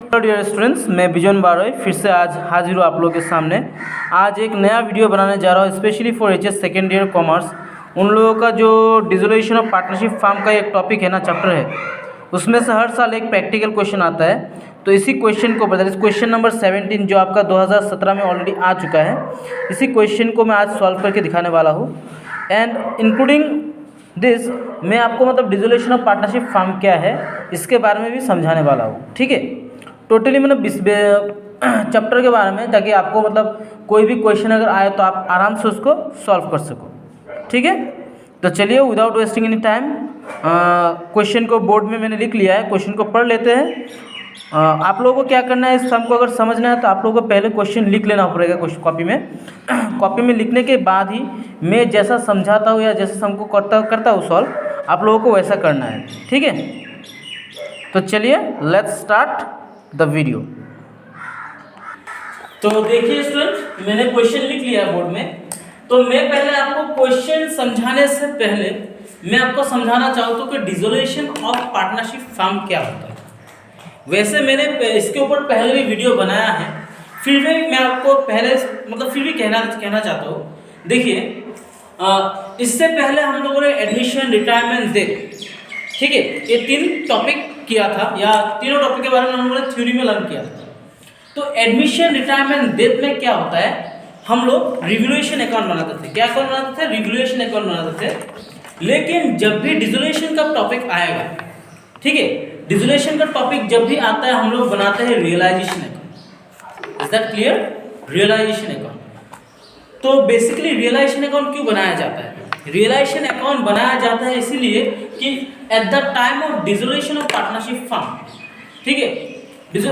Hello dear students, मैं vision बारोई फिर से आज हाजिर हूँ आप लोगों के सामने। आज एक नया वीडियो बनाने जा रहा हूँ specially for HS second year commerce. उन लोगों का जो डिसोल्यूशन ऑफ पार्टनरशिप फॉर्म का एक टॉपिक है ना, चैप्टर है, उसमें से हर साल एक प्रैक्टिकल क्वेश्चन आता है। तो इसी क्वेश्चन को बता क्वेश्चन नंबर 17 जो आपका 2017 में ऑलरेडी आ चुका है, इसी क्वेश्चन को मैं आज सॉल्व करके दिखाने वाला हूँ। एंड इंक्लूडिंग दिस मैं आपको मतलब डिसोल्यूशन ऑफ पार्टनरशिप फॉर्म क्या है इसके बारे में भी समझाने वाला हूँ। ठीक है, टोटली मतलब चैप्टर के बारे में, ताकि आपको मतलब कोई भी क्वेश्चन अगर आए तो आप आराम से उसको सॉल्व कर सको। ठीक है, तो चलिए without wasting any time question को बोर्ड में मैंने लिख लिया है, क्वेश्चन को पढ़ लेते हैं। आप लोगों को क्या करना है, इस सम को अगर समझना है तो आप लोगों को पहले क्वेश्चन लिख लेना पड़ेगा क्वेश्चन कॉपी में। कॉपी में लिखने के बाद ही मैं जैसा समझाता हूँ या जैसे सम को करता हूँ सॉल्व, आप लोगों को वैसा करना है। ठीक है, तो चलिए लेट्स स्टार्ट द वीडियो। तो देखिए स्टूडेंट, मैंने क्वेश्चन लिख लिया है बोर्ड में। तो मैं पहले आपको क्वेश्चन समझाने से पहले मैं आपको समझाना चाहता हूँ कि डिसोल्यूशन ऑफ पार्टनरशिप फॉर्म क्या होता है। वैसे मैंने इसके ऊपर पहले भी वीडियो बनाया है, फिर भी मैं आपको पहले मतलब फिर भी कहना चाहता हूँ। देखिए, इससे पहले हम लोगों ने एडमिशन, रिटायरमेंट, डेथ, ठीक है, ये 3 टॉपिक किया था, या तीनों टॉपिक के बारे में हम लोगों ने थ्योरी में लर्न किया था। तो एडमिशन, रिटायरमेंट, डेथ में क्या होता है, हम लोग रिवोल्यूशन अकाउंट बनाते थे। क्या अकाउंट बनाते थे? रिवोल्यूशन अकाउंट बनाते थे। लेकिन जब भी डिसोल्यूशन का टॉपिक आएगा, ठीक है, डिसोल्यूशन का टॉपिक जब भी आता है हम लोग बनाते हैं realisation account. Is that clear? Realisation account. तो बेसिकली रियलाइजेशन अकाउंट क्यों बनाया जाता है? रियलाइजेशन अकाउंट बनाया जाता है इसीलिए कि at the time of dissolution of partnership form, ठीक है।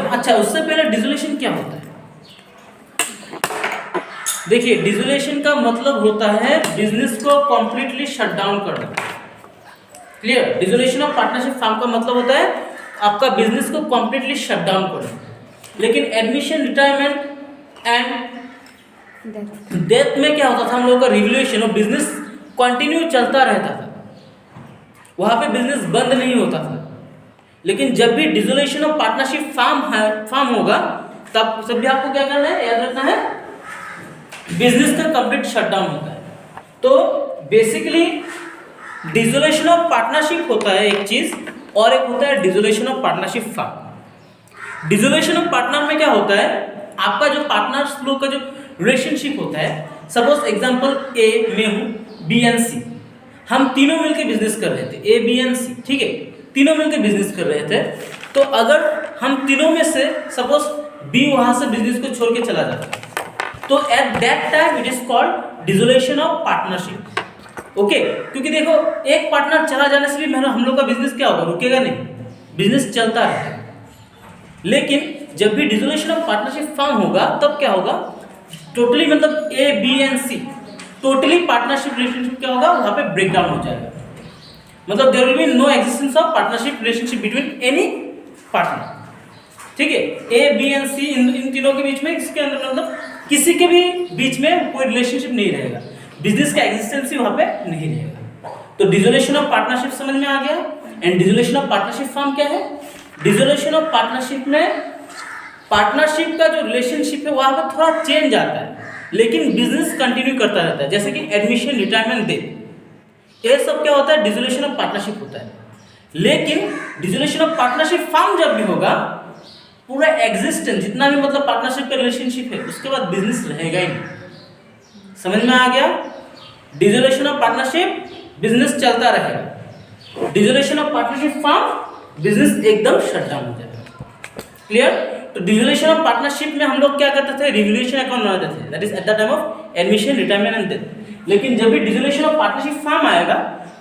अच्छा, उससे पहले डिसोल्यूशन क्या होता है? देखिए, डिसोल्यूशन का मतलब होता है बिजनेस को कंप्लीटली शट डाउन करना। Clear? Dissolution of partnership form का मतलब होता है आपका बिजनेस को कंप्लीटली शट डाउन करना। लेकिन एडमिशन, रिटायरमेंट एंड डेथ में क्या होता था, हम लोगों का रिवोल्यूशन ऑफ बिजनेस कंटिन्यू चलता रहता था, वहां पे बिजनेस बंद नहीं होता था। लेकिन जब भी डिसोल्यूशन ऑफ पार्टनरशिप फॉर्म होगा, तब सब भी आपको क्या करना है, याद रखना है, बिजनेस का कंप्लीट शटडाउन होता है। तो बेसिकली डिसोल्यूशन ऑफ पार्टनरशिप होता है एक चीज, और एक होता है dissolution of partnership form. Dissolution of partner में क्या होता है, आपका जो पार्टनर्स लोग का जो रिलेशनशिप होता है, सपोज एग्जांपल ए में हूं, बी एंड सी, हम तीनों मिलकर बिजनेस कर रहे थे, ए बी एंड सी, ठीक है, तीनों मिलकर बिजनेस कर रहे थे। तो अगर हम तीनों में से सपोज बी वहां से बिजनेस को छोड़ के चला जाता, तो at that time it is called dissolution of partnership. Okay, क्योंकि देखो, एक पार्टनर चला जाने से भी हम लोग का बिजनेस क्या होगा, रुकेगा नहीं, बिजनेस चलता रहेगा। लेकिन जब भी डिसोल्यूशन ऑफ पार्टनरशिप फॉर्म होगा, तब क्या होगा, टोटली मतलब A B and C totally partnership relationship क्या होगा, वहां पे ब्रेक डाउन हो जाएगा। मतलब there will be no existence of partnership relationship between any partner. ठीक है, ए बी एंड सी, इन तीनों के बीच में, इसके अंदर मतलब किसी के भी बीच में कोई रिलेशनशिप नहीं रहेगा, बिजनेस का एग्जिस्टेंस ही वहां पे नहीं रहेगा। तो डिसोल्यूशन ऑफ पार्टनरशिप समझ में आ गया। And dissolution of partnership form क्या है? डिसोल्यूशन ऑफ पार्टनरशिप में पार्टनरशिप का जो रिलेशनशिप है वहां पर थोड़ा चेंज आता है, लेकिन बिजनेस कंटिन्यू करता रहता है। जैसे कि एडमिशन, रिटायरमेंट, डेथ, ये सब क्या होता है, डिसोल्यूशन ऑफ पार्टनरशिप होता है। लेकिन डिसोल्यूशन ऑफ पार्टनरशिप फॉर्म जब भी होगा, पूरा एग्जिस्टेंस जितना भी मतलब पार्टनरशिप का रिलेशनशिप है, उसके बाद बिजनेस रहेगा ही नहीं। समझ में आ गया? डिसोल्यूशन ऑफ पार्टनरशिप, बिजनेस चलता रहेगा। Dissolution of partnership form, business एकदम शट डाउन हो जाएगा। क्लियर? तो डिसोल्यूशन ऑफ पार्टनरशिप में हम लोग क्या करते थे, रिवोल्यूशन अकाउंट बनाते थे, that is at the time of admission, retirement and death. लेकिन जब भी डिसोल्यूशन ऑफ पार्टनरशिप फॉर्म आएगा,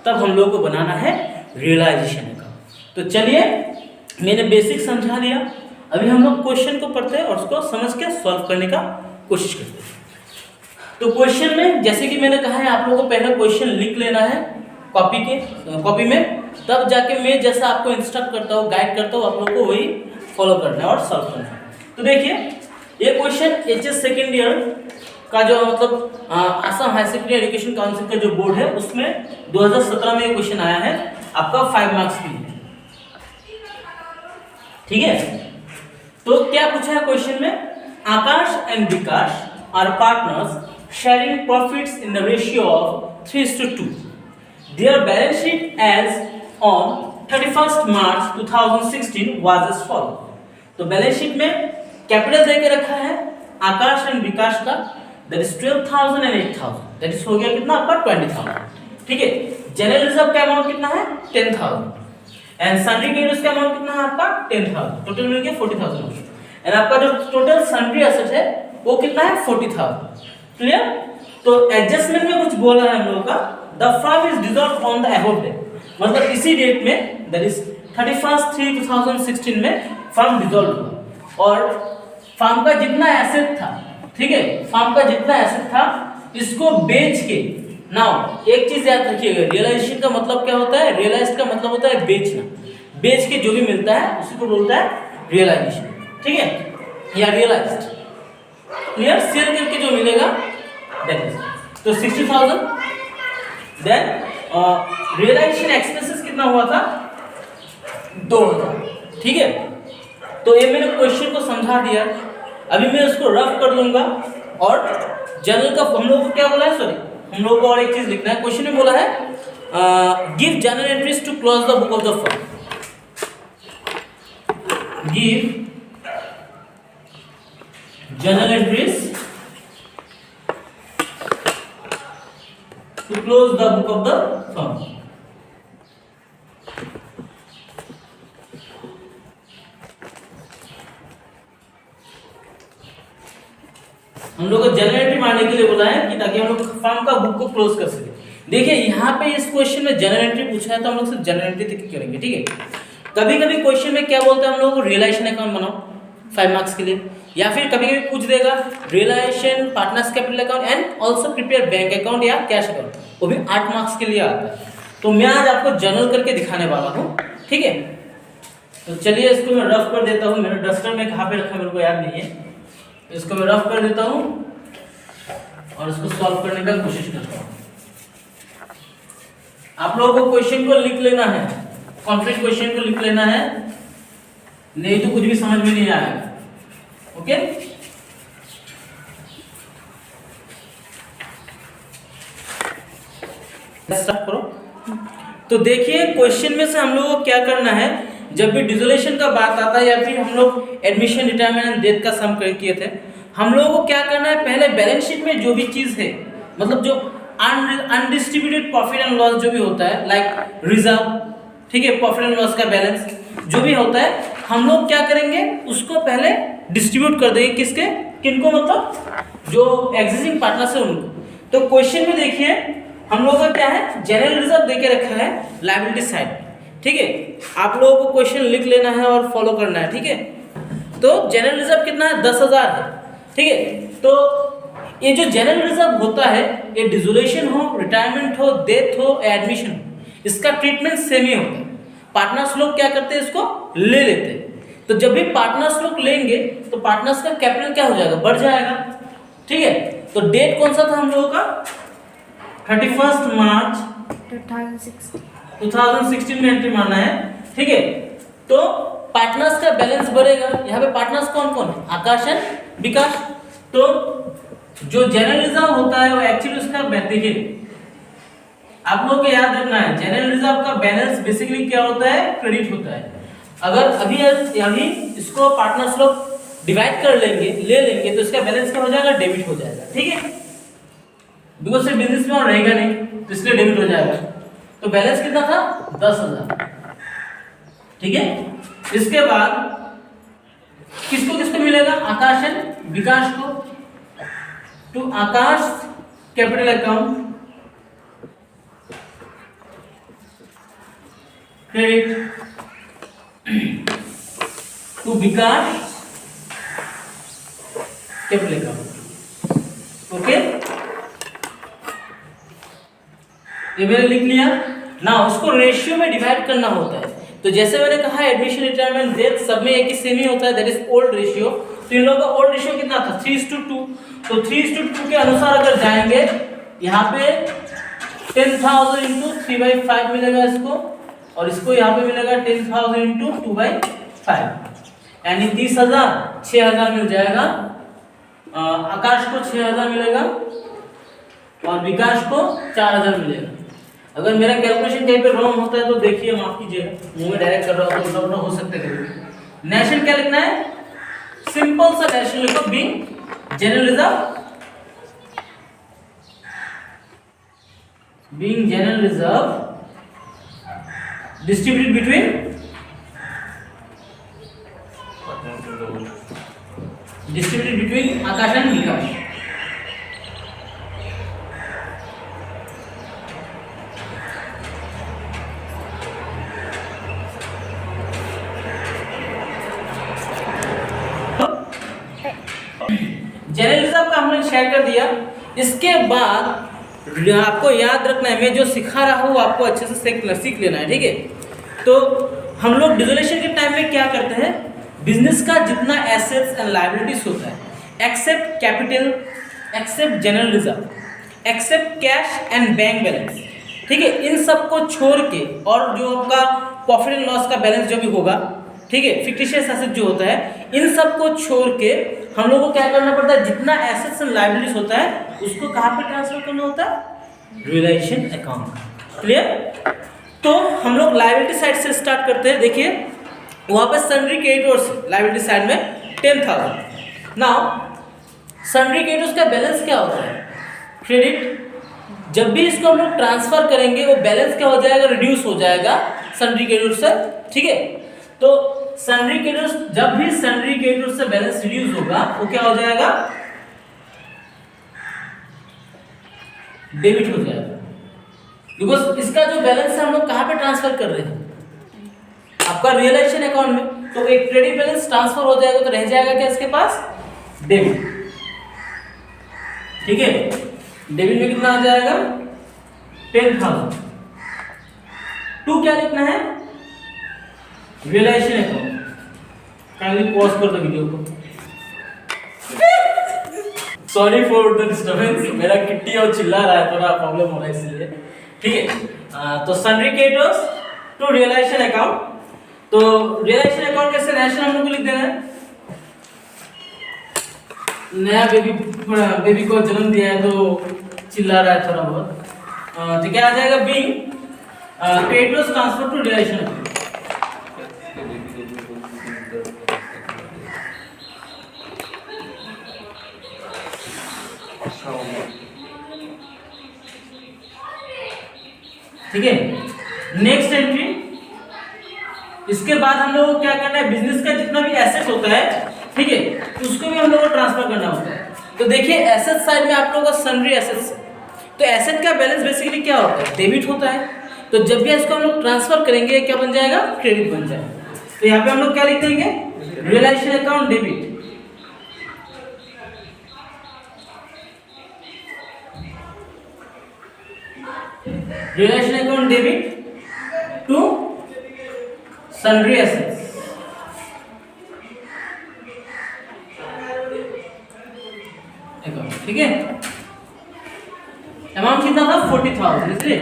तब हम लोग को बनाना है रियलाइजेशन अकाउंट। तो चलिए, मैंने बेसिक समझा दिया, अभी हम लोग क्वेश्चन को पढ़ते हैं और उसको समझ के सॉल्व करने का कोशिश करते हैं। तो क्वेश्चन में, जैसे कि मैंने कहा है, आप लोगों को पहले क्वेश्चन लिख लेना है कॉपी में, तब जाके मैं जैसा आपको इंस्ट्रक्ट करता हूँ, गाइड करता हूँ, आप लोग को वही फॉलो करना है और सॉल्व करना है। तो देखिए, ये क्वेश्चन एचएस सेकेंड ईयर का जो मतलब Assam high secondary education council का जो बोर्ड है, उसमें 2017 में ये क्वेश्चन आया है, आपका 5 मार्क्स की है। ठीक है, तो क्या पूछा है क्वेश्चन में, Akash and Vikas are partners sharing profits in the ratio of 3:2. Their balance sheet as on 31st March 2016 was as follow. तो बैलेंस शीट में कैपिटल दे के रखा है आकाश एंड विकास का, that is 12,000 and 8,000, that is हो गया कितना आपका 20,000. ठीक है. जनरल रिजर्व का अमाउंट कितना है 10,000 एंड सन्ड्री क्रेडिटर्स का अमाउंट कितना है आपका 10,000, टोटल मिल गया 40,000 एंड आपका जो टोटल सन्ड्री एसेट है वो कितना है 40,000. क्लियर. तो एडजस्टमेंट में कुछ बोला है हम लोगों का, the firm is dissolved on the above date, मतलब इसी डेट में दैट इज 31/3/2016 में फर्म डिसॉल्व हुआ और फर्म का जितना एसेट था, ठीक है, फर्म का जितना एसेट था इसको बेच के, नाउ एक चीज याद रखिएगा, रियलाइजेशन का मतलब क्या होता है, रियलाइज्ड का मतलब होता है बेचना, बेच के जो भी मिलता है उसी को बोलता है रियलाइजेशन. ठीक है, या रियलाइज्ड. क्लियर. सेल करके जो मिलेगा दैट इज, तो 60,000. देन रियलाइजेशन एक्सपेंसेस कितना हुआ था 2,000. ठीक है. तो ये मैंने क्वेश्चन को समझा दिया, अभी मैं उसको रफ कर लूंगा और जनरल का हम लोग को क्या बोला है, सॉरी हम लोग को और एक चीज लिखना है. क्वेश्चन में बोला है give journal entries to close the book of the firm. Give journal entries to close the book of the firm. हम लोग को जनरल एंट्री मारने के लिए बोला है कि ताकि हम लोग फर्म का बुक को क्लोज कर सके. देखिए यहाँ पे इस क्वेश्चन में जनरल एंट्री पूछा है तो हम लोग सिर्फ जनरल एंट्री तक ही करेंगे. ठीक है. कभी कभी क्वेश्चन में क्या बोलते हैं हम लोग को, रियलाइजेशन अकाउंट बनाओ 5 मार्क्स के लिए, या फिर कभी कभी पूछ देगा realisation partners capital account and also prepare bank account या कैश अकाउंट, वो भी 8 मार्क्स के लिए आता है. तो मैं आज आपको जनरल करके दिखाने वाला हूँ. ठीक है. तो चलिए इसको मैं रफ कर देता हूँ, मेरा डस्टर में कहाँ पे रखा मेरे को याद नहीं है, इसको मैं रफ कर देता हूँ और इसको सॉल्व करने का कोशिश करता हूँ. आप लोगों को क्वेश्चन को लिख लेना है, कंप्लीट क्वेश्चन को लिख लेना है, नहीं तो कुछ भी समझ में नहीं आएगा. ओके. स्टार्ट करो. तो देखिए क्वेश्चन में से हम लोगों को क्या करना है, जब भी डिसोल्यूशन का बात आता है या फिर हम लोग एडमिशन रिटायरमेंट एंड डेथ का सम किए थे, हम लोगों को क्या करना है, पहले बैलेंस शीट में जो भी चीज है, मतलब जो अनडिस्ट्रीब्यूटेड प्रॉफिट एंड लॉस जो भी होता है, लाइक रिजर्व, ठीक है, प्रॉफिट एंड लॉस का बैलेंस जो भी होता है, हम लोग क्या करेंगे उसको पहले डिस्ट्रीब्यूट कर देंगे. किसके, किनको, मतलब जो एग्जिस्टिंग पार्टनर्स है उनको. तो क्वेश्चन में देखिए हम लोगों का क्या है, जनरल रिजर्व देके रखा है लायबिलिटी साइड. ठीक है. आप लोगों को क्वेश्चन लिख लेना है और फॉलो करना है. ठीक है. तो जनरल रिजर्व कितना है 10,000 है. ठीक है. तो ये जो जनरल रिजर्व होता है, ये डिसोल्यूशन हो, रिटायरमेंट हो, डेथ हो, एडमिशन हो, इसका ट्रीटमेंट सेम ही होता है. पार्टनर्स लोग क्या करते हैं, इसको ले लेते हैं. तो जब भी पार्टनर्स लोग लेंगे तो पार्टनर्स का कैपिटल क्या हो जाएगा, बढ़ जाएगा. ठीक है. तो डेट कौन सा था हम लोगों का 31st मार्च 2016 में एंट्री मारना है. ठीक है. तो पार्टनर्स का बैलेंस बढ़ेगा. यहाँ पे पार्टनर्स कौन कौन है, आकाश एंड विकास. तो जो जनरल रिजर्व होता है वो एक्चुअली उसका, देखिए आप लोगों को याद रखना है, जनरल रिजर्व का बैलेंस बेसिकली क्या होता है, क्रेडिट होता है. अगर अभी इसको पार्टनर्स लोग डिवाइड कर लेंगे, ले लेंगे, तो इसका बैलेंस क्या हो जाएगा, डेबिट हो जाएगा. ठीक है. बिकॉज से बिजनेस में और रहेगा नहीं तो इसलिए डेबिट हो जाएगा. तो बैलेंस कितना था 10,000. ठीक है. इसके बाद किसको किसको मिलेगा, आकाश एंड विकास को. To Akash capital account credit to Vikas capital account. Okay. ये मैंने लिख लिया ना. उसको रेशियो में डिवाइड करना होता है. तो जैसे मैंने कहा एडमिशन रिटायरमेंट डेथ सब में एक ही सेम ही होता है, दैट इज ओल्ड रेशियो. तो इन लोगों का ओल्ड रेशियो कितना था 3:2. तो 3:2 के अनुसार अगर जाएंगे, यहाँ पे 10,000 इंटू 3/5 मिलेगा इसको, और इसको यहाँ पे मिलेगा 10,000 इंटू 2/5. यानी 30,000 6,000 मिल जाएगा, आकाश को 6,000 मिलेगा और विकास को 4,000 मिलेगा। अगर मेरा कैलकुलेशन कहीं पे रॉन्ग होता है तो देखिए, माफ कीजिएगा, मुंह में डायरेक्ट कर रहा हूं तो उल्टा हो सकता है कभी। नेशन क्या लिखना है, सिंपल सा नेशन लिखो, being general reserve, being general reserve distributed between Akash and Vikas. General reserve का हमने शेयर कर दिया। इसके बाद आपको याद रखना है, मैं जो सिखा रहा हूँ आपको अच्छे से सीख लेना है, ठीक है। तो हम लोग डिसोल्यूशन के टाइम में क्या करते हैं, बिजनेस का जितना एसेट्स एंड लायबिलिटीज होता है, except capital, except general reserve, except cash and bank balance, ठीक है, इन सब को छोड़ के, और जो आपका प्रॉफिट एंड लॉस का बैलेंस जो भी होगा, ठीक है, फिक्टिशियस एसेट जो होता है, इन सब को छोड़ के हम लोगों को क्या करना पड़ता है, जितना एसेट्स एंड लायबिलिटीज होता है उसको कहाँ पे ट्रांसफर करना होता है, रियलाइजेशन अकाउंट। क्लियर। तो हम लोग लायबिलिटी साइड से स्टार्ट करते हैं। देखिए वहां पे सन्ड्री क्रेडिटर्स लायबिलिटी साइड में 10,000। नाउ सन्ड्री क्रेडिटर्स का बैलेंस क्या होता है, क्रेडिट। जब भी इसको हम लोग ट्रांसफर करेंगे वो बैलेंस क्या हो जाएगा, रिड्यूस हो जाएगा सन्ड्री क्रेडिटर्स से, ठीक है। तो सन्ड्री क्रेडिटर्स, जब भी सन्ड्री क्रेडिटर्स से बैलेंस रिड्यूस होगा वो क्या हो जाएगा, डेबिट हो जाएगा। बिकॉज इसका जो बैलेंस है हम लोग कहाँ पे ट्रांसफर कर रहे हैं, आपका रियलाइजेशन अकाउंट में। तो एक क्रेडिट बैलेंस ट्रांसफर हो जाएगा तो रह जाएगा क्या इसके पास, डेबिट, ठीक है। डेबिट में कितना आ जाएगा, 10,000। टू क्या लिखना है, रियलाइजेशन अकाउंट। काइंडली पॉज कर दो वीडियो को। सॉरी फॉर द डिस्टर्बेंस, मेरा किट्टी और चिल्ला रहा है, थोड़ा प्रॉब्लम हो रहा है इसलिए, ठीक है। तो sundry creditors to realisation account. तो रियलाइजेशन अकाउंट कैसे, नेशनल हम लोग को लिख देना है, नया बेबी को जन्म दिया है तो चिल्ला रहा है थोड़ा बहुत, तो क्या आ जाएगा, being creditors transfer to realisation account. ठीक है। नेक्स्ट एंट्री, इसके बाद हम लोग को क्या करना है, बिजनेस का जितना भी एसेट होता है, ठीक है, उसको भी हम लोग को ट्रांसफर करना होता है। तो देखिए एसेट साइड में आप लोगों का सन्ड्री एसेट्स, तो एसेट का बैलेंस बेसिकली क्या होता है, डेबिट होता है। तो जब भी इसको हम लोग ट्रांसफर करेंगे क्या बन जाएगा, क्रेडिट बन जाएगा। तो यहाँ पे हम लोग क्या लिख देंगे, realisation account debit, realisation account debit to sundry assets, ठीक है। अमाउंट कितना था, 40,000, इसलिए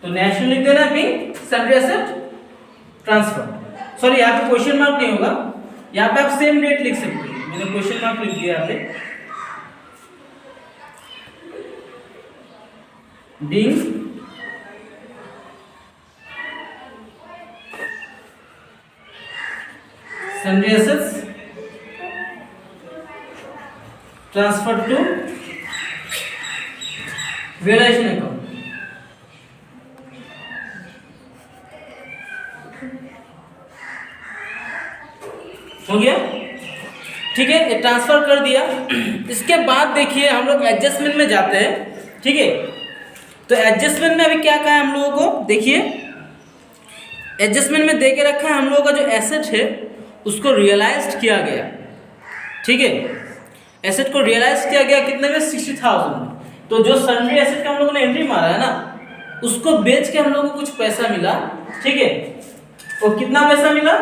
तो नेशनल लिख देना भी सन्ड्री एसेट ट्रांसफर। सॉरी यहाँ पे क्वेश्चन मार्क नहीं होगा, यहाँ पे आप सेम डेट लिख सकते हैं, मैंने क्वेश्चन मार्क लिख दिया यहाँ पे, being sundry assets transferred to realization account। हो गया, ठीक है, ये ट्रांसफर कर दिया। इसके बाद देखिए हम लोग एडजस्टमेंट में जाते हैं, ठीक है। तो एडजस्टमेंट में अभी क्या कहा है हम लोगों को, देखिए एडजस्टमेंट में दे के रखा है हम लोगों का जो एसेट है उसको रियलाइज्ड किया गया, ठीक है। एसेट को रियलाइज किया गया कितने में, 60,000 में। तो जो सन्ड्री एसेट का हम लोगों ने एंट्री मारा है ना, उसको बेच के हम लोगों को कुछ पैसा मिला, ठीक है। और कितना पैसा मिला,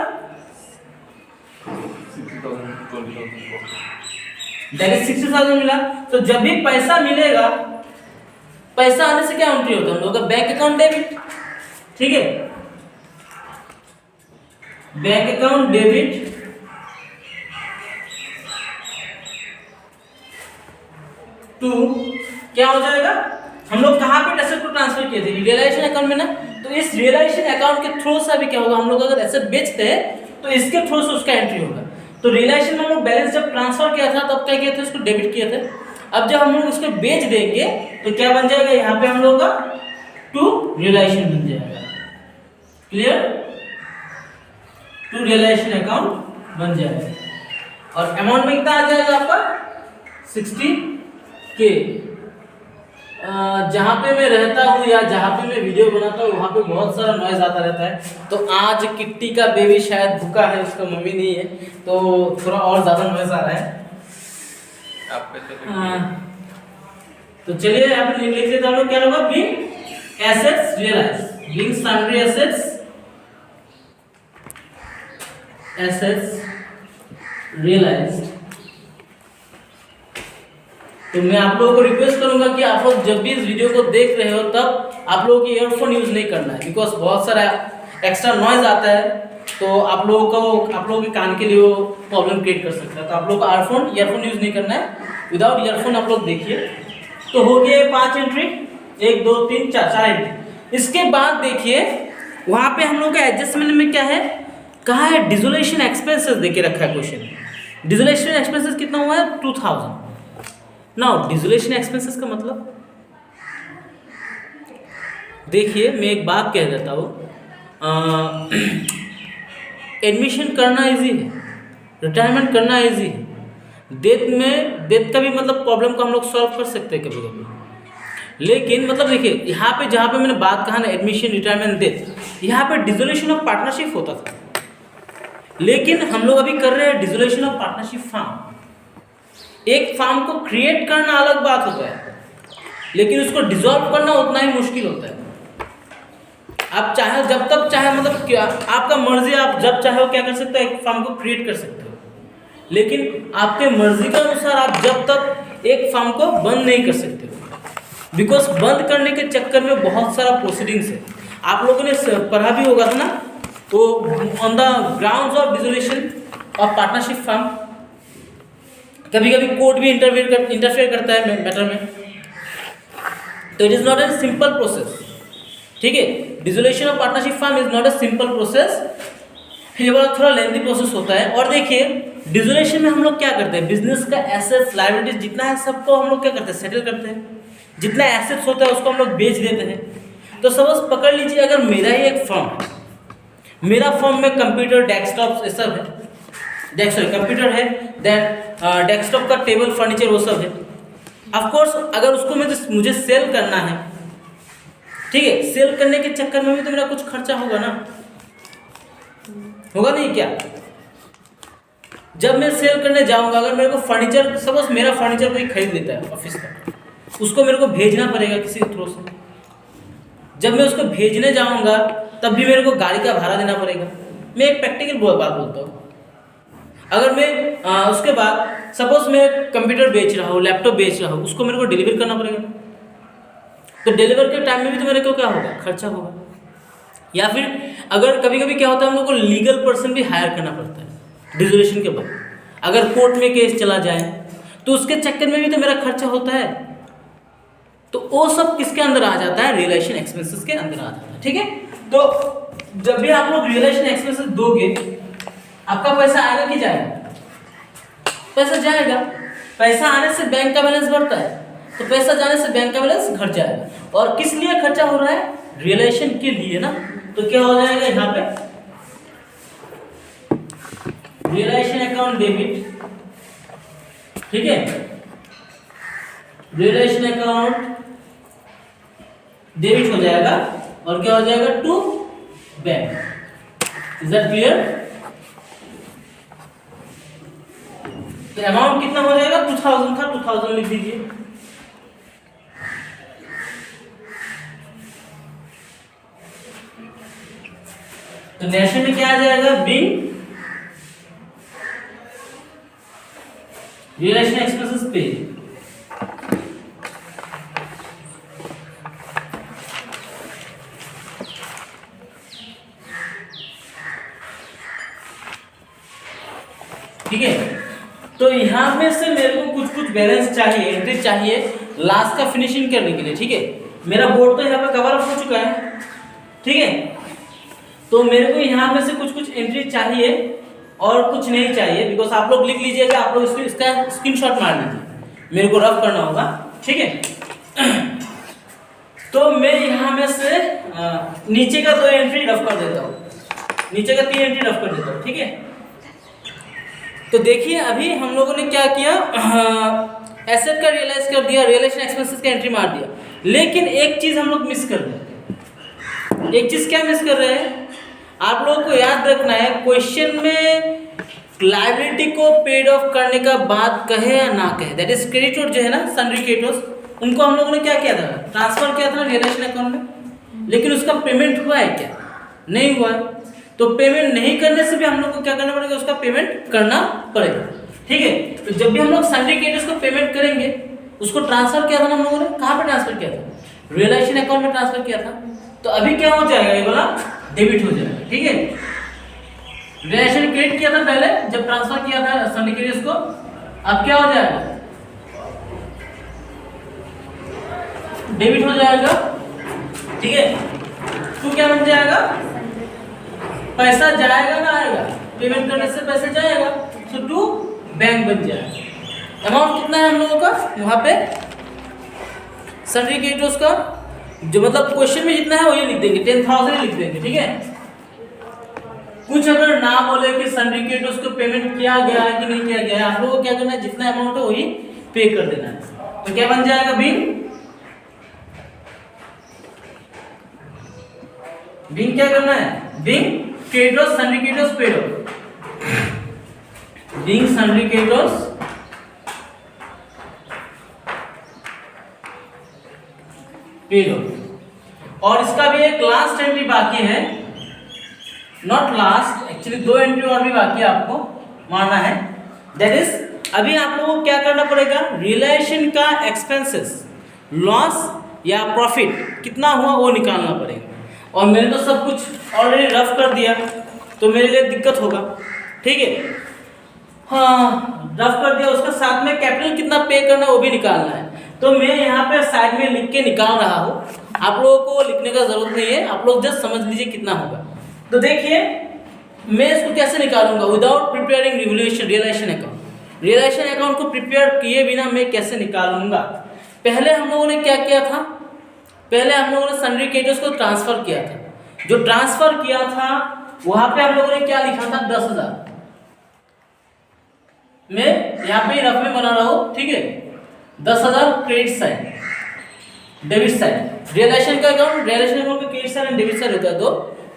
60,000 मिला। तो जब भी पैसा मिलेगा, पैसा आने से क्या एंट्री होता है हम लोगों का, बैंक अकाउंट डेबिट, ठीक है। बैंक अकाउंट डेबिट टू क्या हो जाएगा, हम लोग कहाँ पे एसेट को ट्रांसफर किए थे, रियलाइजेशन अकाउंट में ना, तो इस रियलाइजेशन अकाउंट के थ्रू से भी क्या होगा, हम लोग अगर एसेट बेचते हैं तो इसके थ्रू से उसका एंट्री होगा। तो रियलाइजेशन में हम लोग बैलेंस जब ट्रांसफर किया था तब क्या किया था, इसको डेबिट किया था। अब जब हम लोग इसको बेच देंगे तो क्या बन जाएगा, यहाँ पे हम लोग का टू रियलाइजेशन बन जाएगा। क्लियर, टू रियलाइजेशन अकाउंट बन जाएगा। और अमाउंट में कितना आ जाएगा आपका 60K। जहाँ पे मैं रहता हूँ या जहाँ पे मैं वीडियो बनाता हूँ वहाँ पे बहुत सारा नॉइज आता रहता है। तो आज किट्टी का बेबी शायद भूखा है, उसका मम्मी नहीं है, तो थोड़ा और ज़्यादा नॉइज आ रहा है। तो चलिए यहाँ पे लिख लेते हैं, क्या होगा, being assets realise, being sundry assets realised. तो मैं आप लोगों को रिक्वेस्ट करूंगा कि आप लोग जब भी इस वीडियो को देख रहे हो तब आप लोगों की ईयरफोन यूज नहीं करना है, बिकॉज बहुत सारा एक्स्ट्रा नॉइज आता है, तो आप लोगों के कान के लिए वो प्रॉब्लम क्रिएट कर सकता है। तो आप लोग को ईयरफोन यूज नहीं करना है, विदाउट ईयरफोन आप लोग देखिए। तो हो गए 5 एंट्री, 1 2 3 4 एंट्री। इसके बाद देखिए वहां पे हम लोग का एडजस्टमेंट में क्या है, कहा है डिसोल्यूशन एक्सपेंसेस देके रखा है क्वेश्चन। डिसोल्यूशन एक्सपेंसेस कितना हुआ है, 2000। नाउ डिसोल्यूशन एक्सपेंसेस का मतलब देखिए, मैं एक बात कह देता हूँ, एडमिशन करना इजी है, रिटायरमेंट करना इजी है, डेथ का भी मतलब प्रॉब्लम को हम लोग सॉल्व कर सकते हैं कभी कभी। लेकिन मतलब देखिए यहाँ पे जहाँ पे मैंने बात कहा ना, एडमिशन, रिटायरमेंट, डेथ, यहाँ पे डिसोल्यूशन ऑफ पार्टनरशिप होता था। लेकिन हम लोग अभी कर रहे हैं डिसोल्यूशन ऑफ पार्टनरशिप फार्म। एक फार्म को क्रिएट करना अलग बात होता है, लेकिन उसको डिसॉल्व करना उतना ही मुश्किल होता है। आप चाहे जब तक चाहे, मतलब क्या आपका मर्जी, आप जब चाहे क्या कर सकते हो, एक फार्म को क्रिएट कर सकते हो। लेकिन आपके मर्जी के अनुसार आप जब तक एक फार्म को बंद नहीं कर सकते हो, बिकॉज बंद करने के चक्कर में बहुत सारा प्रोसीडिंग्स है। आप लोगों ने पढ़ा भी होगा था ना, तो on the grounds of dissolution of partnership firm कभी कभी कोर्ट भी इंटरफेयर करता है मैटर में। तो it is not a simple process, ठीक है। Dissolution of partnership firm is not a simple process, ये वाला थोड़ा लेंथी प्रोसेस होता है। और देखिए डिसोल्यूशन में हम लोग क्या करते हैं, बिजनेस का एसेट्स, लायबिलिटीज जितना है सबको हम लोग क्या करते हैं, सेटल करते हैं। जितना एसेट्स होता है उसको हम लोग बेच देते हैं। तो सपोज पकड़ लीजिए, अगर मेरा ही एक फर्म है, मेरा फर्म में कंप्यूटर, डेस्कटॉप, ये सब है, कंप्यूटर है, देन डेस्कटॉप का टेबल, फर्नीचर, वो सब है। ऑफ कोर्स अगर उसको मुझे सेल करना है, ठीक है, सेल करने के चक्कर में भी तो मेरा कुछ खर्चा होगा ना, होगा नहीं क्या। जब मैं सेल करने जाऊंगा, अगर मेरे को फर्नीचर, सपोज मेरा फर्नीचर कोई खरीद लेता है ऑफिस का, उसको मेरे को भेजना पड़ेगा किसी के थ्रू से। जब मैं उसको भेजने जाऊंगा तब भी मेरे को गाड़ी का भाड़ा देना पड़ेगा। मैं एक प्रैक्टिकल बात बोलता हूँ। अगर मैं उसके बाद सपोज मैं कंप्यूटर बेच रहा हूँ, लैपटॉप बेच रहा हूँ, उसको मेरे को डिलीवर करना पड़ेगा। तो डिलीवर के टाइम में भी तो मेरे को क्या होगा, खर्चा होगा। या फिर अगर कभी कभी क्या होता है, हम लोग को लीगल पर्सन भी हायर करना पड़ता है डिसोल्यूशन के बाद। अगर कोर्ट में केस चला जाए तो उसके चक्कर में भी तो मेरा खर्चा होता है। तो वो सब किसके अंदर आ जाता है, रियलाइजेशन एक्सपेंसेस के अंदर आ जाता है, ठीक है। तो जब भी आप लोग रियलाइजेशन एक्सपेंसेस दोगे, आपका पैसा आएगा कि जाएगा, पैसा जाएगा। पैसा आने से बैंक का बैलेंस बढ़ता है, तो पैसा जाने से बैंक का बैलेंस घट जाएगा। और किस लिए खर्चा हो रहा है, रियलाइजेशन के लिए ना। तो क्या हो जाएगा यहाँ पे, रियलाइजेशन अकाउंट डेबिट, ठीक है, रियलाइजेशन अकाउंट डेबिट हो जाएगा। और क्या हो जाएगा, to bank. Is that clear. तो अमाउंट कितना हो जाएगा, 2000 था, 2000 लिख दीजिए। तो नेशन में क्या आ जाएगा, बीइंग रियलाइजेशन एक्सपेंसेस पे। ठीक है। तो यहाँ में से मेरे को कुछ कुछ बैलेंस चाहिए, एंट्री चाहिए लास्ट का फिनिशिंग करने के लिए, ठीक है। मेरा बोर्ड तो यहाँ पे कवर अप हो चुका है, ठीक है। तो मेरे को यहाँ में से कुछ कुछ एंट्री चाहिए और कुछ नहीं चाहिए, बिकॉज आप लोग लिख लीजिएगा, आप लोग इसका स्क्रीनशॉट मार लीजिए, मेरे को रफ करना होगा, ठीक है। तो मैं यहाँ में से नीचे का 2 एंट्री रफ कर देता हूँ, नीचे का 3 एंट्री रफ कर देता हूँ, ठीक है। तो देखिए अभी हम लोगों ने क्या किया, एसेट का रियलाइज कर दिया, रियलाइजेशन एक्सपेंसेस का एंट्री मार दिया, लेकिन एक चीज हम लोग मिस कर रहे हैं। एक चीज क्या मिस कर रहे हैं, आप लोगों को याद रखना है, क्वेश्चन में लायबिलिटी को पेड ऑफ करने का बात कहे या ना कहे, दैट इज क्रेडिटर जो है ना, सन्ड्री क्रेडिटर्स, उनको हम लोगों ने क्या किया था, ट्रांसफर किया था रियलाइजेशन अकाउंट में, लेकिन उसका पेमेंट हुआ है क्या, नहीं हुआ है। तो पेमेंट नहीं करने से भी हम लोग को क्या करना पड़ेगा, उसका पेमेंट करना पड़ेगा, ठीक है। तो जब भी हम लोग सन्ड्री क्रेडिटर्स को पेमेंट करेंगे, उसको ट्रांसफर किया था ना हम लोगों ने, कहाँ पे ट्रांसफर किया था, रियलाइजेशन अकाउंट में ट्रांसफर किया था। तो अभी क्या हो जाएगा, ये वाला डेबिट हो जाएगा, ठीक है। रियलाइजेशन क्रेडिट किया था पहले जब ट्रांसफर किया था सन्ड्री क्रेडिटर्स को, अब क्या हो जाएगा, डेबिट हो जाएगा, ठीक है। तो क्या बन जाएगा, पैसा जाएगा ना आएगा, पेमेंट करने से पैसा जाएगा, तो टू बैंक बन जाएगा। अमाउंट कितना है हम लोगों का वहां पे, सन्ड्री क्रेडिटर्स का जो मतलब क्वेश्चन में जितना है वही लिख देंगे, 10,000 लिख देंगे, ठीक है। कुछ अगर ना बोले कि सन्ड्री क्रेडिटर्स को पेमेंट किया गया है कि नहीं किया गया है, आप लोगों को क्या करना है, जितना अमाउंट है वही पे कर देना है। तो क्या बन जाएगा, बिंग क्या करना है, being creditors sundry creditors paid off, being sundry creditors paid off. और इसका भी एक लास्ट एंट्री बाकी है, नॉट लास्ट एक्चुअली 2 एंट्री और भी बाकी है आपको मारना है, दैट इज अभी आप लोगों को क्या करना पड़ेगा, रियलाइजेशन का एक्सपेंसेस, लॉस या प्रॉफिट कितना हुआ वो निकालना पड़ेगा। और मैंने तो सब कुछ ऑलरेडी रफ कर दिया, तो मेरे लिए दिक्कत होगा, ठीक है। हाँ रफ कर दिया, उसके साथ में कैपिटल कितना पे करना है वो भी निकालना है। तो मैं यहाँ पे साइड में लिख के निकाल रहा हूँ, आप लोगों को लिखने का जरूरत नहीं है, आप लोग जस्ट समझ लीजिए कितना होगा। तो देखिए मैं इसको कैसे निकालूंगा, without preparing realisation account, realisation account को प्रिपेयर किए बिना मैं कैसे निकालूंगा। पहले हम लोगों ने क्या किया था, पहले हम लोगों ने सन्ड्री क्रेडिटर्स को ट्रांसफर किया था, जो ट्रांसफर किया था वहां पे हम लोगों ने क्या लिखा था, 10,000। मैं यहाँ पे रफ में बना रहा हूँ, ठीक है। 10,000 credit side, debit side, realisation का अकाउंट, रियलाइजेशन अकाउंट का credit side and debit side होता है दो,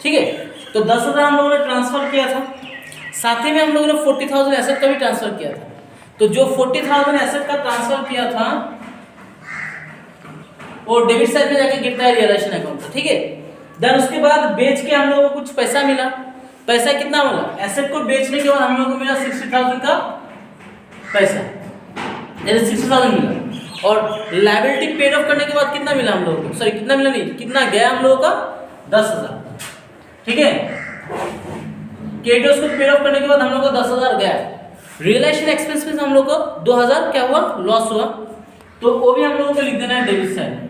ठीक है। तो 10,000 हम लोगों ने ट्रांसफर किया था, साथ ही में हम लोगों ने 40,000 एसेट का भी ट्रांसफर किया था। तो जो 40,000 एसेट का ट्रांसफर किया था वो डेबिट साइड में जाके गिरता है रियलाइजेशन अकाउंट पर, ठीक है। देन उसके बाद बेच के हम लोगों को कुछ पैसा मिला, पैसा कितना मिला, एसेट को बेचने के बाद हम लोगों को मिला 60,000 का पैसा, 60,000 मिला। और लायबिलिटी पेड ऑफ करने के बाद कितना मिला हम लोगों को, सॉरी कितना मिला नहीं, कितना गया हम लोगों का, 10,000, ठीक है। क्रेडिटर्स को पेड ऑफ करने के बाद हम लोग को 10,000 गया। रियलाइजेशन एक्सपेंस में हम लोग को 2,000 क्या हुआ, लॉस हुआ, तो वो भी हम लोगों को लिख देना है डेबिट साइड।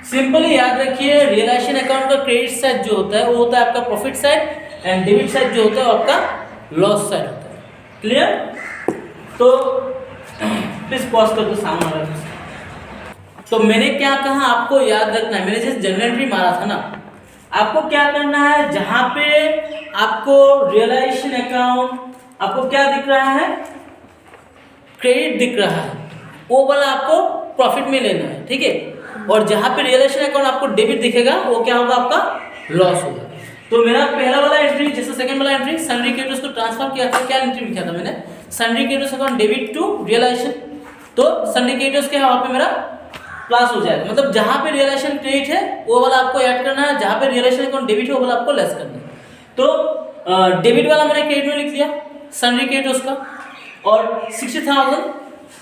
सिंपली याद रखिए, रियलाइजेशन अकाउंट का क्रेडिट साइड जो होता है वो होता है आपका profit side and debit side जो होता है वो आपका लॉस साइड होता है। क्लियर? तो प्लीज पॉज कर दो सामने वाला। तो मैंने क्या कहा आपको याद रखना है, मैंने जैसे जनरल एंट्री मारा था ना, आपको क्या करना है, जहां पे आपको रियलाइजेशन अकाउंट आपको क्या दिख रहा है, क्रेडिट दिख रहा है, वो वाला आपको प्रॉफिट में लेना है, ठीक है। और जहां पे रियलाइजेशन अकाउंट आपको डेबिट दिखेगा वो क्या होगा, आपका लॉस होगा। तो मेरा पहला वाला एंट्री जैसे सेकंड वाला एंट्री सन्ड्री क्रेडिटर्स को ट्रांसफर किया था, क्या एंट्री लिखा था मैंने, sundry creditors account debit to realisation. तो सन्ड्री क्रेडिटर्स के वहां पे मेरा प्लस हो जाएगा, मतलब जहां पे रियलाइजेशन क्रेडिट है वो वाला आपको ऐड करना है, जहां पे रियलाइजेशन अकाउंट डेबिट है वो वाला आपको लेस करना है। तो डेबिट वाला मैंने क्रेडिट में लिख दिया सन्ड्री क्रेडिटर्स का, और 60,000,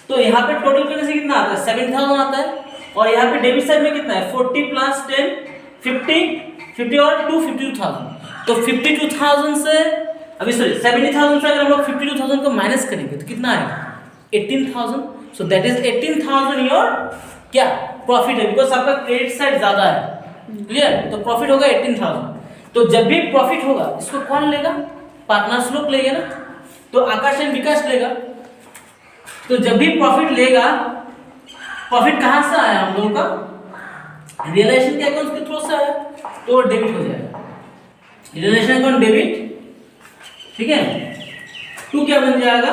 तो यहाँ पे टोटल करने से कितना आता है, 7,000 आता है। और यहाँ पे डेबिट साइड में कितना है, 40 + 10 50 और 2 52,000। तो 52,000 से अभी सॉरी 70,000 से अगर हम लोग 52,000 को माइनस करेंगे तो कितना आएगा 18,000। सो दैट इज 18,000 योर क्या प्रॉफिट है, बिकॉज आपका क्रेडिट साइड ज्यादा है। क्लियर? तो प्रॉफिट होगा 18,000। तो जब भी प्रॉफिट होगा इसको कौन लेगा? पार्टनर्स लोग लेंगे ना। तो आकाश एंड विकास लेगा। तो जब भी प्रॉफिट लेगा, प्रॉफिट कहां से आया हम लोगों का? रियलाइजेशन के अकाउंट के थ्रू से आया, तो डेबिट हो जाएगा। रियलाइजेशन अकाउंट डेबिट, ठीक है। टू क्या बन जाएगा?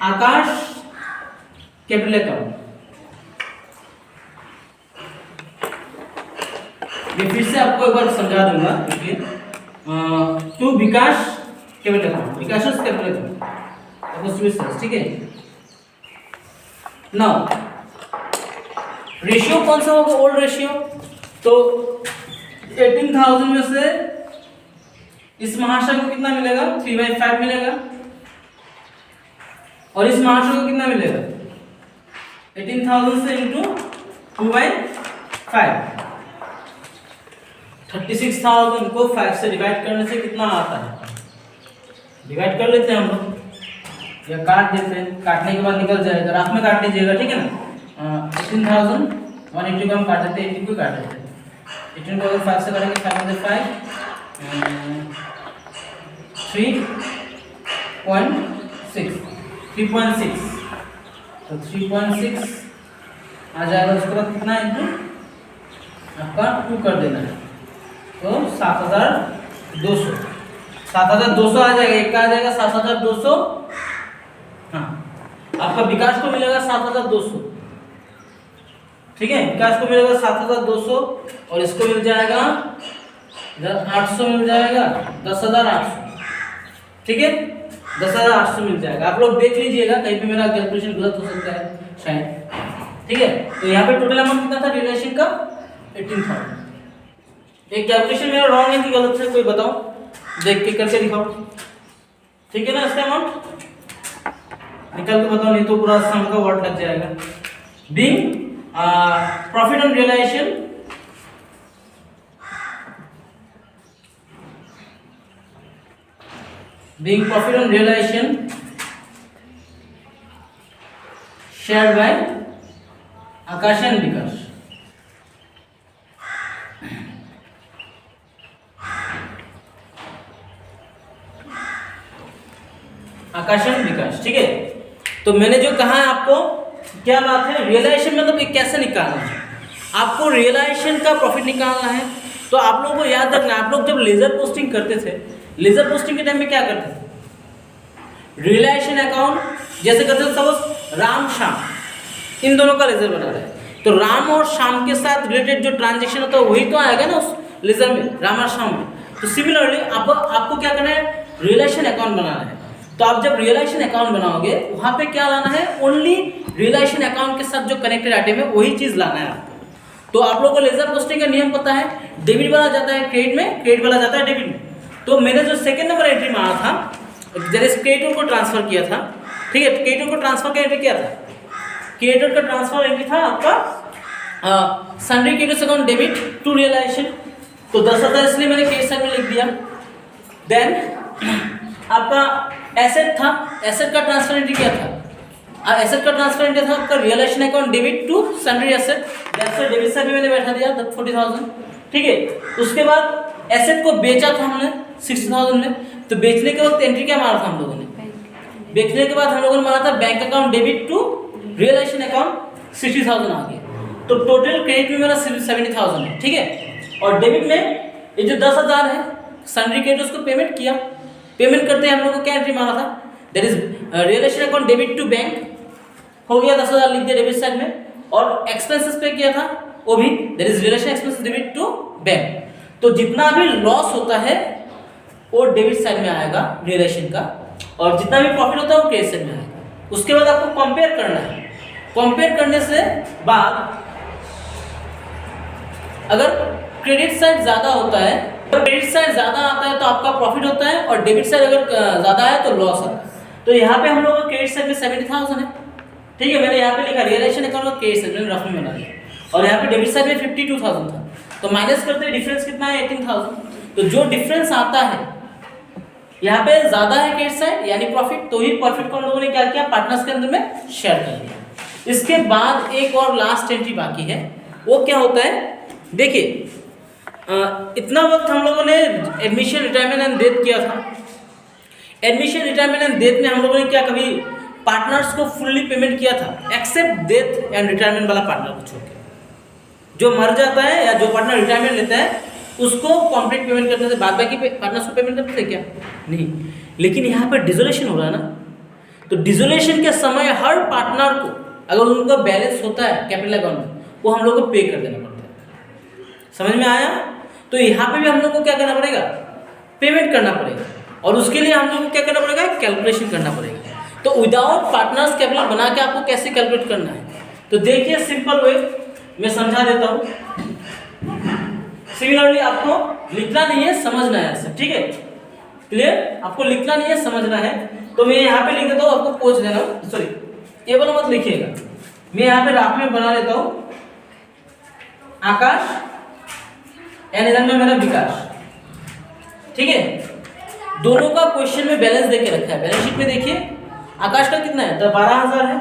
Akash capital account. ये फिर से आपको एक बार समझा दूंगा क्योंकि to Vikas capital account, Vikas capital account, ठीक है। नाउ रेशियो कौन सा होगा? Old ratio. तो 18,000 में से इस महाशय को कितना मिलेगा? 3/5 मिलेगा। और इस महाशय को कितना मिलेगा? 18,000 से इंटू 2/5, 36,000 को 5 से डिवाइड करने से कितना आता है? डिवाइड कर लेते हैं हम लोग या काट देते हैं। काटने के बाद निकल जाएगा, रात में काट लीजिएगा, ठीक है ना। 18,000 180 को हम काट देते हैं, 80 को काट देते हैं। 18 को अगर 5 से करेंगे 5/5 3.6 तो 3.6 आ जाएगा। उसके बाद कितना इंटू आपका 2 कर देना है, तो 7,200 7,200 आ जाएगा। एक का आ जाएगा 7,200। हाँ, आपका विकास को मिलेगा 7,200, ठीक है। विकास को मिलेगा 7,200 और इसको मिल जाएगा 800 मिल जाएगा, 10,800, ठीक है। 10,800 मिल जाएगा। आप लोग देख लीजिएगा, कहीं पे मेरा कैलकुलेशन गलत हो सकता है शायद, ठीक है। तो यहाँ पे टोटल अमाउंट कितना था रिलेशन का? 18,000। ये कैलकुलेशन मेरा रॉन्ग है कि गलत है? कोई बताओ, देख के करके दिखाओ, ठीक है ना। इसका अमाउंट निकल के बताओ, नहीं तो पूरा सम का वर्ड लग जाएगा। Being profit on realisation shared by Akash and Vikas. Akash and Vikas, ठीक है। तो मैंने जो कहा है आपको, क्या बात है? रियलाइजेशन मतलब ये कैसे निकालना है? आपको रियलाइजेशन का प्रॉफिट निकालना है। तो आप लोगों को याद रखना, आप लोग जब लेजर पोस्टिंग करते थे, लेजर पोस्टिंग के टाइम में क्या करते थे? रियलाइजेशन अकाउंट जैसे करते थे, सपोज राम श्याम इन दोनों का लेजर बना रहे हैं, तो राम और श्याम के साथ रिलेटेड जो ट्रांजेक्शन होता है वही तो आएगा ना उस लेजर में, राम और श्याम में। तो सिमिलरली आपको क्या करना है? रियलाइजेशन अकाउंट बनाना है। तो आप जब रियलाइजेशन अकाउंट बनाओगे, वहां पे क्या लाना है? ओनली रियलाइजेशन अकाउंट के साथ जो कनेक्टेड आइटम है वही चीज लाना है आपको। तो आप लोगों को लेजर पोस्टिंग का नियम पता है, डेबिट वाला जाता है क्रेडिट में, क्रेडिट वाला जाता है डेबिट में। तो मैंने जो सेकंड नंबर एंट्री मारा था, जैसे क्रेडिटर को ट्रांसफर किया था, ठीक है। क्रेडिटर को ट्रांसफर का एंट्री किया था, क्रेडिटर का ट्रांसफर एंट्री था आपका sundry creditors account debit to realisation. तो 10,000 इसलिए मैंने क्रेडिट साइड में लिख दिया। देन आपका एसेट था, एसेट का ट्रांसफर एंट्री किया था, एसेट का ट्रांसफर एंट्री था आपका realisation account debit to sundry asset, that's why debit side में मैंने बैठा दिया 40,000, ठीक है। उसके बाद एसेट को बेचा था हमने 60,000 में। तो बेचने के वक्त एंट्री क्या मारा था हम लोगों ने? बेचने के बाद हम लोगों ने मारा था bank account debit to realisation account 60,000 आ गया। तो टोटल क्रेडिट में मेरा 70,000 है, ठीक है। और डेबिट में ये जो 10,000 है सन्ड्री क्रेडिटर्स को पेमेंट किया। पेमेंट करते हैं हम लोग को क्या एंट्री मारा था? That is realisation account debit to bank हो गया, 10,000 लिख दिया डेबिट साइड में। और एक्सपेंसेस पे किया था वो भी, that is realisation expenses debit to bank. तो जितना भी लॉस होता है वो डेबिट साइड में आएगा रियलाइजेशन का, और जितना भी प्रॉफिट होता है वो क्रेडिट साइड में आएगा। उसके बाद आपको कंपेयर करना है। कंपेयर करने से बाद अगर क्रेडिट साइड ज्यादा होता है, क्रेडिट साइड ज्यादा आता है तो आपका प्रॉफिट होता है, और डेबिट साइड अगर ज्यादा है तो लॉस आता है। तो यहाँ पे हम लोग का क्रेडिट साइड में 70,000 है, ठीक है। मैंने यहाँ पे लिखा रियलाइजेशन अकाउंट और क्रेडिट साइड में रफ में बना दिया, और यहाँ पे डेबिट साइड में 52,000 था। तो माइनस करते हैं डिफरेंस कितना है? 18,000। तो जो डिफरेंस आता है यहाँ पे ज्यादा है क्रेडिट साइड यानी प्रॉफिट, तो ही प्रॉफिट को हम लोगों ने क्या किया, पार्टनर्स के अंदर में शेयर कर दिया। इसके बाद एक और लास्ट एंट्री बाकी है, वो क्या होता है, देखिए इतना वक्त हम लोगों ने एडमिशन, रिटायरमेंट एंड डेथ किया था। एडमिशन, रिटायरमेंट एंड डेथ में हम लोगों ने क्या कभी पार्टनर्स को फुल्ली पेमेंट किया था, एक्सेप्ट डेथ एंड रिटायरमेंट वाला पार्टनर को छोड़ के। जो मर जाता है या जो पार्टनर रिटायरमेंट लेता है उसको कंप्लीट पेमेंट करने से बाद बाकी पार्टनर्स को पेमेंट करते थे क्या, नहीं। लेकिन यहाँ पर डिसोल्यूशन हो रहा है ना, तो डिसोल्यूशन के समय हर पार्टनर को अगर उनका बैलेंस होता है कैपिटल अकाउंट में, वो हम लोग को पे कर देना पड़ता है। समझ में आया? तो यहाँ पे भी हम लोग को क्या करना पड़ेगा, पेमेंट करना पड़ेगा, और उसके लिए हम लोग को क्या करना पड़ेगा, कैलकुलेशन करना पड़ेगा। तो विदाउट पार्टनर्स कैपिटल बना के आपको कैसे कैलकुलेट करना है, तो देखिए सिंपल वे मैं समझा देता हूँ। सिमिलरली आपको लिखना नहीं है, समझना है ऐसे, ठीक है, क्लियर? आपको लिखना नहीं है, समझना है। तो मैं यहाँ पे लिख देता हूँ, आपको पोच देना, सॉरी ये वाला मत लिखिएगा, मैं यहाँ पे राफ में बना लेता हूँ आकाश एंड इधर में मेरा विकास, ठीक है। दोनों का क्वेश्चन में बैलेंस देके रखा है, बैलेंस शीट में देखिए आकाश का कितना है, तो 12,000 है,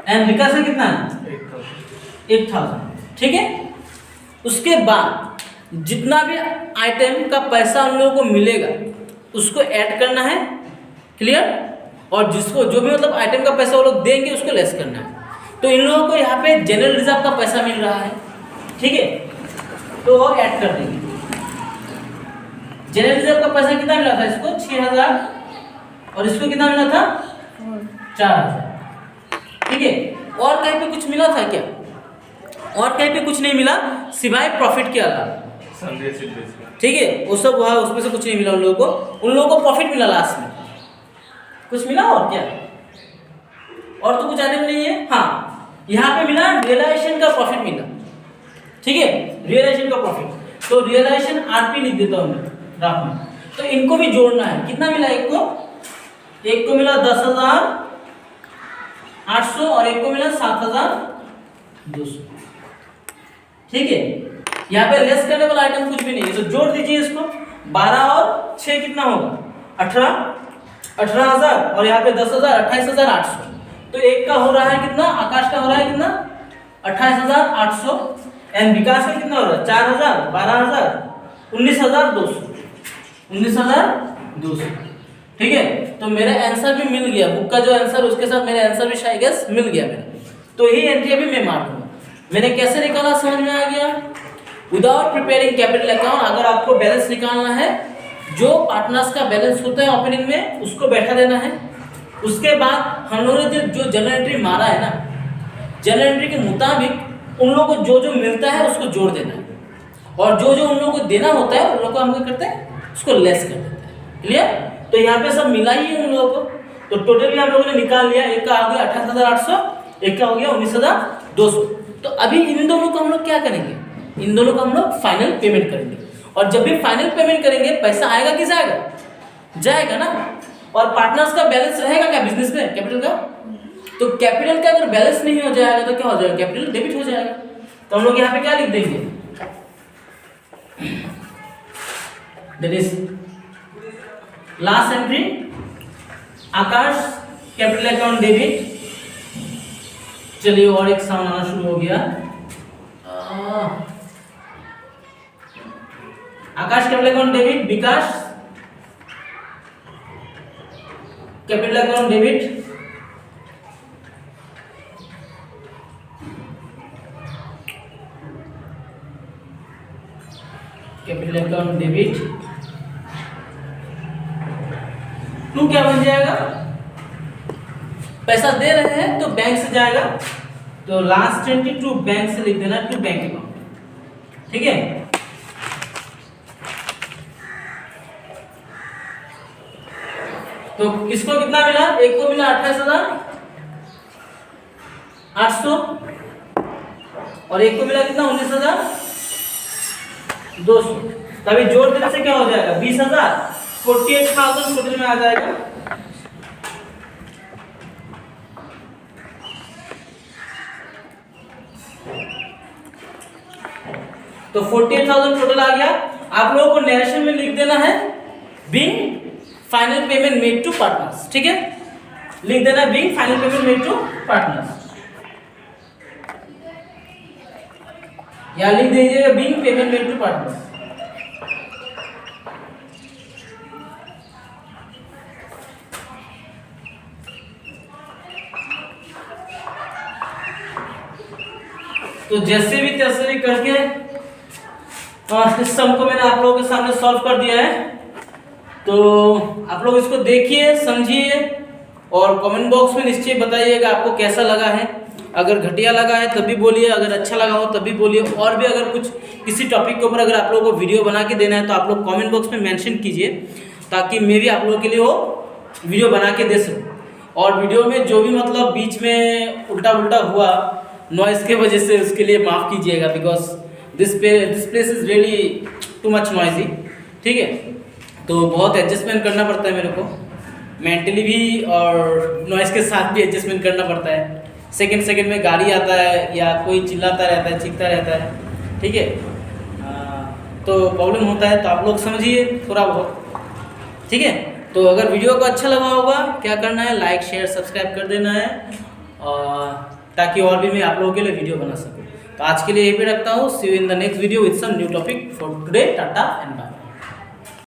एंड विकास का कितना है, 8,000, ठीक है। उसके बाद जितना भी आइटम का पैसा उन लोगों को मिलेगा उसको ऐड करना है, क्लियर? और जिसको जो भी मतलब आइटम का पैसा वो लोग देंगे उसको लेस करना है। तो इन लोगों को यहाँ पे जनरल रिजर्व का पैसा मिल रहा है, ठीक है, तो वो ऐड कर देंगे। जनरल रिजर्व का पैसा कितना मिला था इसको, 6,000, और इसको कितना मिला था, 4,000, ठीक है। और कहीं पे कुछ मिला था क्या, और कहीं पे कुछ नहीं मिला सिवाय प्रॉफिट के अलावा, ठीक है। वो सब वहाँ उसमें से कुछ नहीं मिला उन लोगों को, उन लोगों को प्रॉफिट मिला लास्ट में, कुछ मिला और क्या, और तो कुछ आने में नहीं है। हाँ यहाँ पे मिला रियलाइजेशन का प्रॉफिट मिला, ठीक है, रियलाइजेशन का प्रॉफिट। तो रियलाइजेशन आरपी लिख देता हूँ मैं ग्राफ में। तो इनको भी जोड़ना है, कितना मिला, एक को मिला 10,800 और एक को मिला 7,200, ठीक है। यहाँ पे लेस करने वाला आइटम कुछ भी नहीं है, तो जोड़ दीजिए इसको, 12 और 6 कितना होगा, 18,000, और यहाँ पे 10,000, 28,800। तो एक का हो रहा है कितना, आकाश का हो रहा है कितना, 28,800, एंड विकास का कितना हो रहा है, 4,000, 12,000, 19,200, ठीक है। तो मेरा आंसर भी मिल गया, बुक का जो आंसर उसके साथ मेरा आंसर भी शायद गेस मिल गया मेरा। तो यही एंट्री अभी मैं मार दूंगा। मैंने कैसे निकाला, समझ में आ गया? विदाउट प्रिपेयरिंग कैपिटल अकाउंट, अगर आपको बैलेंस निकालना है, जो पार्टनर्स का बैलेंस होता है ओपनिंग में उसको बैठा देना है। उसके बाद हम लोगों ने जो जनरल एंट्री मारा है ना, जनरल एंट्री के मुताबिक उन लोगों को जो जो मिलता है उसको जोड़ देना है, और जो जो उन लोगों को देना होता है उन लोगों को हम क्या करते हैं, उसको लेस कर देते हैं, क्लियर? तो यहाँ पे सब मिला ही है उन लोगों को, तो टोटली हम लोगों ने निकाल लिया, एक का आ गया 28,800, एक का हो गया 19,200। तो अभी इन दोनों को हम लोग क्या करेंगे, इन दोनों को हम लोग फाइनल पेमेंट करेंगे, और जब भी फाइनल पेमेंट करेंगे पैसा आएगा कि जाएगा, जाएगा ना। और पार्टनर्स का बैलेंस रहेगा क्या बिजनेस में, कैपिटल का, तो कैपिटल का अगर बैलेंस नहीं हो जाएगा तो क्या हो जाएगा, कैपिटल डेबिट हो जाएगा। तो हम लोग यहाँ पे क्या लिख देंगे, that is last entry Akash capital account debit. चलिए और एक सामान आना शुरू हो गया, Akash capital account debit, Vikas capital account debit, capital account debit, to क्या बन जाएगा, पैसा दे रहे हैं तो बैंक से जाएगा, तो लास्ट एंट्री टू बैंक से लिख देना, टू बैंक अकाउंट, ठीक है। तो किसको कितना मिला, एक को मिला 28,800, और एक को मिला कितना 19,200। तभी जोड़ देने से क्या हो जाएगा, 20,000, 48,000 टोटल में आ जाएगा। तो 48,000 टोटल आ गया। आप लोगों को नरेशन में लिख देना है being final payment made to partners, ठीक है, लिख देना being final payment made to partners, या लिख दीजिएगा being payment made to partners. तो जैसे भी तैसे भी करके इस सम को मैंने आप लोगों के सामने सॉल्व कर दिया है। तो आप लोग इसको देखिए, समझिए और कमेंट बॉक्स में निश्चय बताइएगा आपको कैसा लगा है। अगर घटिया लगा है तब भी बोलिए, अगर अच्छा लगा हो तब भी बोलिए। और भी अगर कुछ किसी टॉपिक के ऊपर अगर आप लोगों को वीडियो बना के देना है तो आप लोग कमेंट बॉक्स में मेंशन कीजिए, ताकि मैं भी आप लोगों के लिए वो वीडियो बना के दे सकूँ। और वीडियो में जो भी मतलब बीच में उल्टा उल्टा हुआ नॉइस के वजह से, उसके लिए माफ़ कीजिएगा, because this place is really too much noisy, ठीक है। तो बहुत एडजस्टमेंट करना पड़ता है मेरे को, मेंटली भी और नॉइस के साथ भी एडजस्टमेंट करना पड़ता है। सेकंड में गाड़ी आता है या कोई चिल्लाता रहता है, चीखता रहता है, ठीक है। तो प्रॉब्लम होता है, तो आप लोग समझिए थोड़ा बहुत, ठीक है। तो अगर वीडियो को अच्छा लगा होगा, क्या करना है, लाइक शेयर सब्सक्राइब कर देना है, ताकि और भी मैं आप लोगों के लिए वीडियो बना सकूँ। तो आज के लिए यहीं पे रखता हूँ। See you in the next video with some new topic. For today tata and bye.